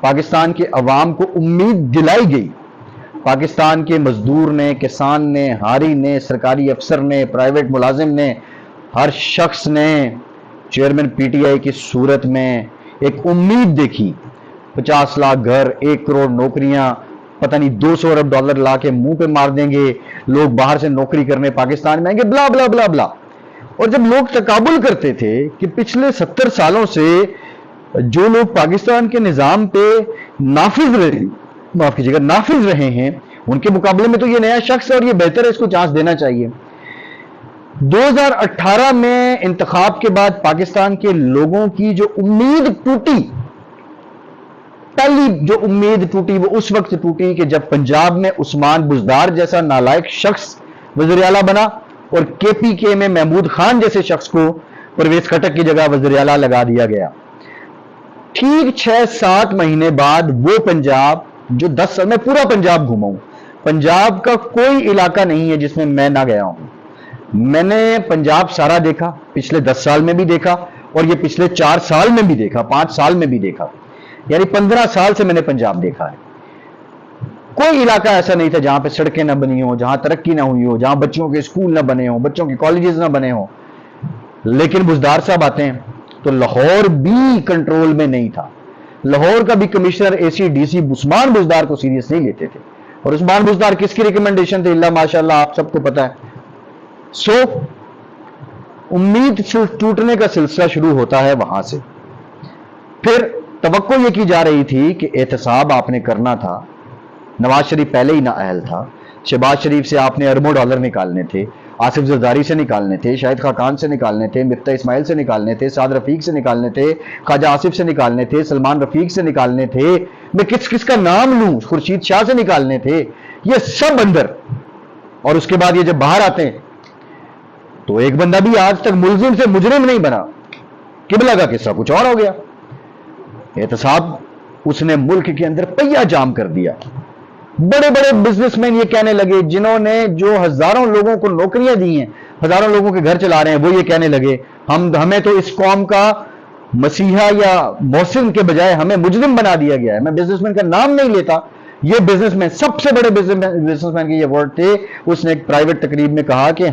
پاکستان کے عوام کو امید دلائی گئی. پاکستان کے مزدور نے، کسان نے، ہاری نے، سرکاری افسر نے، پرائیویٹ ملازم نے، ہر شخص نے چیئرمین پی ٹی آئی کی صورت میں ایک امید دیکھی. 50 لاکھ گھر، 1 کروڑ نوکریاں، پتہ نہیں 200 ارب ڈالر لا کے منہ پہ مار دیں گے، لوگ باہر سے نوکری کرنے پاکستان میں آئیں گے، بلا بلا بلا بلا. اور جب لوگ تقابل کرتے تھے کہ پچھلے 70 سالوں سے جو لوگ پاکستان کے نظام پہ نافذ رہے ہیں، ان کے مقابلے میں تو یہ نیا شخص ہے اور یہ بہتر ہے، اس کو چانس دینا چاہیے. 2018 میں انتخاب کے بعد پاکستان کے لوگوں کی جو امید ٹوٹی، پہلی جو امید ٹوٹی وہ اس وقت ٹوٹی کہ جب پنجاب میں عثمان بزدار جیسا نالائق شخص وزیر اعلیٰ بنا اور کے پی کے میں محمود خان جیسے شخص کو پرویز خٹک کی جگہ وزیر اعلیٰ لگا دیا گیا. ٹھیک 6-7 مہینے بعد وہ پنجاب جو 10 سال میں پورا پنجاب گھوما ہوں، پنجاب کا کوئی علاقہ نہیں ہے جس میں میں نہ گیا ہوں. میں نے پنجاب سارا دیکھا، پچھلے 10 سال میں بھی دیکھا اور یہ پچھلے 4 سال میں بھی دیکھا، 5 سال میں بھی دیکھا، یعنی 15 سال سے میں نے پنجاب دیکھا ہے. کوئی علاقہ ایسا نہیں تھا جہاں پہ سڑکیں نہ بنی ہوں، جہاں ترقی نہ ہوئی ہو، جہاں بچوں کے اسکول نہ بنے ہوں، بچوں کے کالجز نہ بنے ہوں. لیکن بزدار صاحب آتے ہیں تو لاہور بھی کنٹرول میں نہیں تھا. لاہور کا بھی کمشنر اے C D C Usman Buzdar کو سیریس نہیں لیتے تھے. اور عثمان بزدار کس کی ریکمنڈیشن تھی؟ اللہ ماشاءاللہ آپ سب کو پتا ہے. سو امید ٹوٹنے کا سلسلہ شروع ہوتا ہے وہاں سے. پھر توقع یہ کی جا رہی تھی کہ احتساب آپ نے کرنا تھا. نواز شریف پہلے ہی نااہل تھا. شہباز شریف سے آپ نے اربوں ڈالر نکالنے تھے، آصف زرداری سے نکالنے تھے، شاہد خاقان سے نکالنے تھے، مفتاح اسماعیل سے نکالنے تھے، سعد رفیق سے نکالنے تھے، خواجہ آصف سے نکالنے تھے، سلمان رفیق سے نکالنے تھے، میں کس کس کا نام لوں، خورشید شاہ سے نکالنے تھے، یہ سب اندر. اور اس کے بعد یہ جب باہر آتے ہیں تو ایک بندہ بھی آج تک ملزم سے مجرم نہیں بنا. قبلہ کا قصہ کچھ اور ہو گیا. احتساب اس نے ملک کے اندر پہیا جام کر دیا. بڑے بڑے بزنس مین یہ کہنے لگے، جنہوں نے جو ہزاروں لوگوں کو نوکریاں دی ہیں، ہزاروں لوگوں کے گھر چلا رہے ہیں، وہ یہ کہنے لگے ہمیں تو اس قوم کا مسیحا یا محسن کے بجائے ہمیں مجرم بنا دیا گیا ہے. میں بزنس مین کا نام نہیں لیتا، یہ بزنس مین سب سے بڑے بزنس مین کے یہ ورڈ تھے. اس نے ایک پرائیویٹ تقریب میں کہا کہ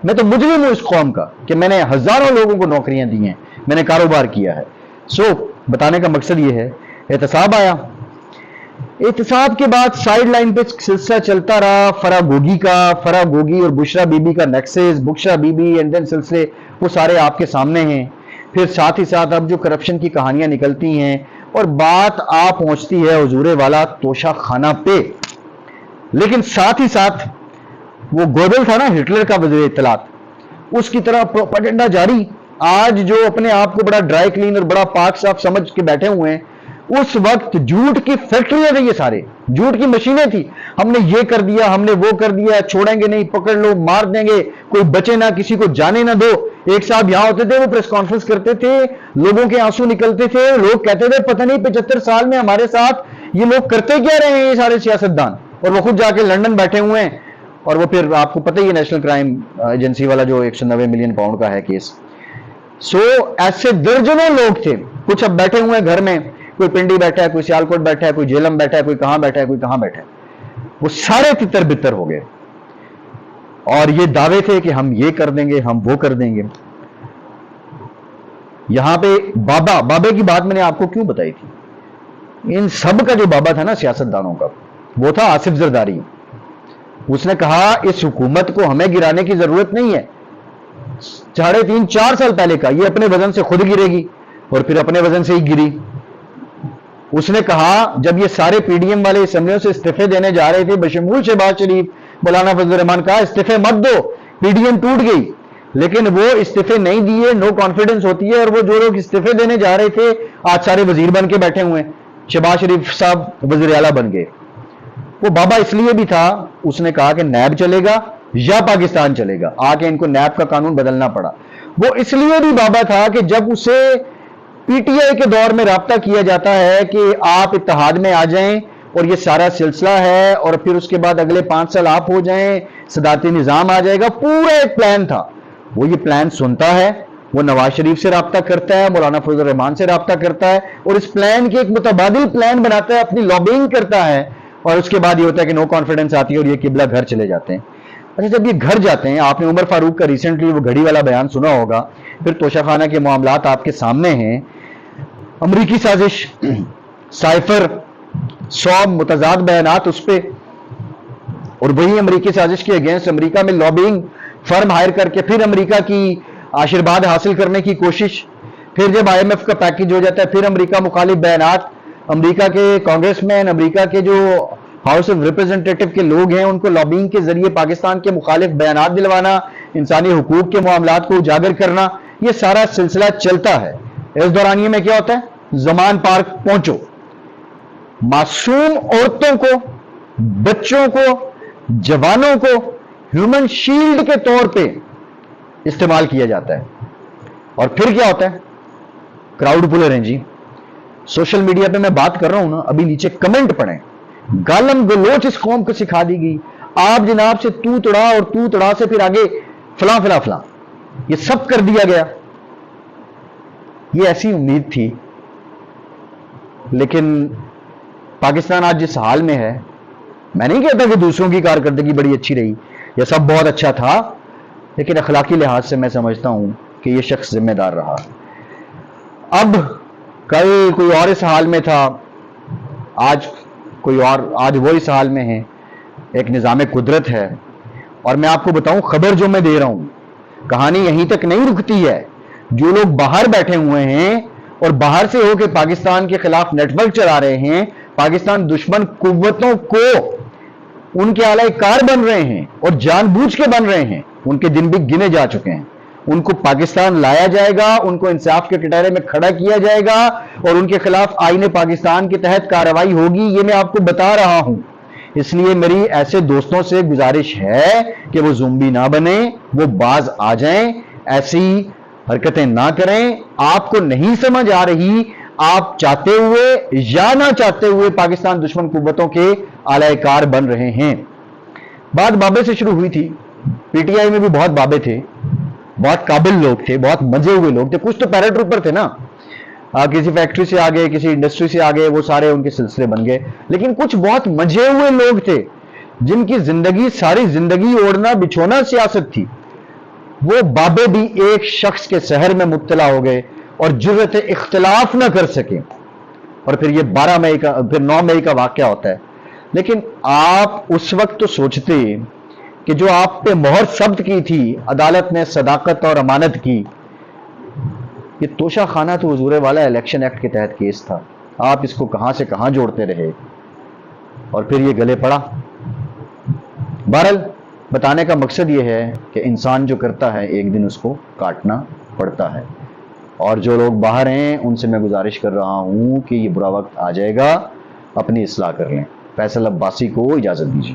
میں تو مجرم ہوں اس قوم کا کہ میں نے ہزاروں لوگوں کو نوکریاں دی ہیں، میں نے کاروبار کیا ہے. سو بتانے کا مقصد یہ ہے، احتساب آیا. احتساب کے بعد سائیڈ لائن پہ سلسلہ چلتا رہا فرا گوگی اور بشرا بی بی کا nexus, Bushra Bibi and then سلسلے وہ سارے آپ کے سامنے ہیں. پھر ساتھ ہی ساتھ اب جو کرپشن کی کہانیاں نکلتی ہیں اور بات آپ پہنچتی ہے حضور والا توشہ خانہ پہ. لیکن ساتھ ہی ساتھ وہ گوبل تھا نا ہٹلر کا وزیر اطلاعات، اس کی طرح پروپیگنڈا جاری. آج جو اپنے آپ کو بڑا ڈرائی کلین اور بڑا پاک صاف سمجھ کے بیٹھے ہوئے ہیں، اس وقت جھوٹ کی فیکٹریاں تھیں، یہ سارے جھوٹ کی مشینیں تھی. ہم نے یہ کر دیا، ہم نے وہ کر دیا، چھوڑیں گے نہیں، پکڑ لو، مار دیں گے، کوئی بچے نہ، کسی کو جانے نہ دو. ایک صاحب یہاں ہوتے تھے، وہ پریس کانفرنس کرتے تھے، لوگوں کے آنسو نکلتے تھے، لوگ کہتے تھے پتہ نہیں 75 سال میں ہمارے ساتھ یہ لوگ کرتے کیا رہے ہیں، یہ سارے سیاستدان. اور وہ خود جا کے لندن بیٹھے ہوئے ہیں. اور وہ پھر آپ کو پتہ ہی ہے نیشنل کرائم ایجنسی والا جو 190 ملین پاؤنڈ کا ہے کیس. سو ایسے درجنوں لوگ تھے، کچھ اب بیٹھے ہوئے ہیں گھر میں، کوئی پنڈی بیٹھا ہے، کوئی سیالکوٹ بیٹھا ہے، کوئی جیلم بیٹھا ہے، کوئی کہاں بیٹھا ہے، کوئی کہاں بیٹھا ہے. وہ سارے تتر بتر ہو گئے اور یہ دعوے تھے کہ ہم یہ کر دیں گے، ہم وہ کر دیں گے. یہاں پہ بابے کی بات میں نے آپ کو کیوں بتائی تھی؟ ان سب کا جو بابا تھا نا سیاستدانوں کا، وہ تھا آصف زرداری. اس نے کہا اس حکومت کو ہمیں گرانے کی ضرورت نہیں ہے، 3.5-4 سال پہلے کا، یہ اپنے وزن سے خود گرے گی. اور پھر اپنے وزن سے ہی گری. اس نے کہا جب یہ سارے پی ڈی ایم والے اسمبلیوں سے استعفے دینے جا رہے تھے بشمول شہباز شریف، مولانا فضل الرحمان، کہا استعفے مت دو، پی ڈی ایم ٹوٹ گئی. لیکن وہ استعفے نہیں دیے، نو کانفیڈنس ہوتی ہے. اور وہ جو لوگ استعفے دینے جا رہے تھے آج سارے وزیر بن کے بیٹھے ہوئے ہیں. شہباز شریف صاحب وزیر اعلیٰ بن گئے. وہ بابا اس لیے بھی تھا، اس نے کہا کہ نیب چلے گا یا پاکستان چلے گا. آ کے ان کو نیب کا قانون بدلنا پڑا. وہ اس لیے بھی بابا تھا کہ جب اسے پی ٹی آئی کے دور میں رابطہ کیا جاتا ہے کہ آپ اتحاد میں آ جائیں اور یہ سارا سلسلہ ہے اور پھر اس کے بعد اگلے 5 سال آپ ہو جائیں، صدارتی نظام آ جائے گا، پورا ایک پلان تھا. وہ یہ پلان سنتا ہے وہ نواز شریف سے رابطہ کرتا ہے, مولانا فضل الرحمان سے رابطہ کرتا ہے, اور اس پلان کے ایک متبادل پلان بناتا ہے, اپنی لابنگ کرتا ہے, اور اس کے بعد یہ ہوتا ہے کہ نو کانفیڈنس آتی ہے اور یہ قبلہ گھر چلے جاتے ہیں. اچھا, جب یہ گھر جاتے ہیں, آپ نے عمر فاروق کا ریسنٹلی وہ گھڑی والا بیان سنا ہوگا, پھر توشہ خانہ کے معاملات آپ کے سامنے ہیں, امریکی سازش, سائفر, 100 متضاد بیانات اس پہ, اور وہی امریکی سازش کے اگینسٹ امریکہ میں لابنگ فرم ہائر کر کے پھر امریکہ کی آشیرواد حاصل کرنے کی کوشش, پھر جب آئی ایم ایف کا پیکج ہو جاتا ہے پھر امریکہ مخالف بیانات, امریکہ کے کانگریس مین, امریکہ کے جو ہاؤس آف ریپرزینٹیٹو کے لوگ ہیں ان کو لابنگ کے ذریعے پاکستان کے مخالف بیانات دلوانا, انسانی حقوق کے معاملات کو اجاگر کرنا, یہ سارا سلسلہ چلتا ہے. اس دورانیے میں کیا ہوتا ہے, زمان پارک پہنچو, معصوم عورتوں کو, بچوں کو, جوانوں کو ہیومن شیلڈ کے طور پہ استعمال کیا جاتا ہے. اور پھر کیا ہوتا ہے, کراؤڈ پلر ہیں جی. سوشل میڈیا پہ میں بات کر رہا ہوں نا, ابھی نیچے کمنٹ پڑھیں, گالم گلوچ اس قوم کو سکھا دی گئی, آپ جناب سے تو تڑا اور تو تڑا سے پھر آگے فلاں فلاں فلاں, یہ سب کر دیا گیا. یہ ایسی امید تھی, لیکن پاکستان آج جس حال میں ہے, میں نہیں کہتا کہ دوسروں کی کارکردگی بڑی اچھی رہی, یہ سب بہت اچھا تھا, لیکن اخلاقی لحاظ سے میں سمجھتا ہوں کہ یہ شخص ذمہ دار رہا. اب کل کوئی اور اس حال میں تھا, آج کوئی اور, آج وہ اس حال میں ہے. ایک نظام قدرت ہے, اور میں آپ کو بتاؤں خبر جو میں دے رہا ہوں, کہانی یہیں تک نہیں رکتی ہے. جو لوگ باہر بیٹھے ہوئے ہیں اور باہر سے ہو کے پاکستان کے خلاف نیٹ ورک چلا رہے ہیں, پاکستان دشمن قوتوں کو ان کے اعلی کار بن رہے ہیں اور جان بوجھ کے بن رہے ہیں, ان کے دن بھی گنے جا چکے ہیں. ان کو پاکستان لایا جائے گا, ان کو انصاف کے کٹہرے میں کھڑا کیا جائے گا, اور ان کے خلاف آئین پاکستان کے تحت کارروائی ہوگی, یہ میں آپ کو بتا رہا ہوں. اس لیے میری ایسے دوستوں سے گزارش ہے کہ وہ زومبی نہ بنیں, وہ باز آ جائیں, ایسی حرکتیں نہ کریں. آپ کو نہیں سمجھ آ رہی, آپ چاہتے ہوئے یا نہ چاہتے ہوئے پاکستان دشمن قوتوں کے اعلی کار بن رہے ہیں. بات بابے سے شروع ہوئی تھی, پی ٹی آئی میں بھی بہت بابے تھے, بہت قابل لوگ تھے, بہت مزے ہوئے لوگ تھے. کچھ تو پیراٹروپر تھے نا, کسی فیکٹری سے آگے, کسی انڈسٹری سے آگے, وہ سارے ان کے سلسلے بن گئے. لیکن کچھ بہت مزے ہوئے لوگ تھے جن کی زندگی ساری زندگی اوڑھنا بچھونا سیاست تھی. وہ بابے بھی ایک شخص کے سحر میں مبتلا ہو گئے اور جرأت اختلاف نہ کر سکے, اور پھر یہ 12 مئی کا, پھر 9 مئی کا واقعہ ہوتا ہے. لیکن آپ اس وقت تو سوچتے کہ جو آپ پہ مہر ثبت کی تھی عدالت نے, صداقت اور امانت کی, یہ توشہ خانہ تو حضور والا الیکشن ایکٹ کے تحت کیس تھا, آپ اس کو کہاں سے کہاں جوڑتے رہے, اور پھر یہ گلے پڑا. بہرحال بتانے کا مقصد یہ ہے کہ انسان جو کرتا ہے ایک دن اس کو کاٹنا پڑتا ہے, اور جو لوگ باہر ہیں ان سے میں گزارش کر رہا ہوں کہ یہ برا وقت آ جائے گا, اپنی اصلاح کر لیں. فیصل عباسی کو اجازت دیجیے.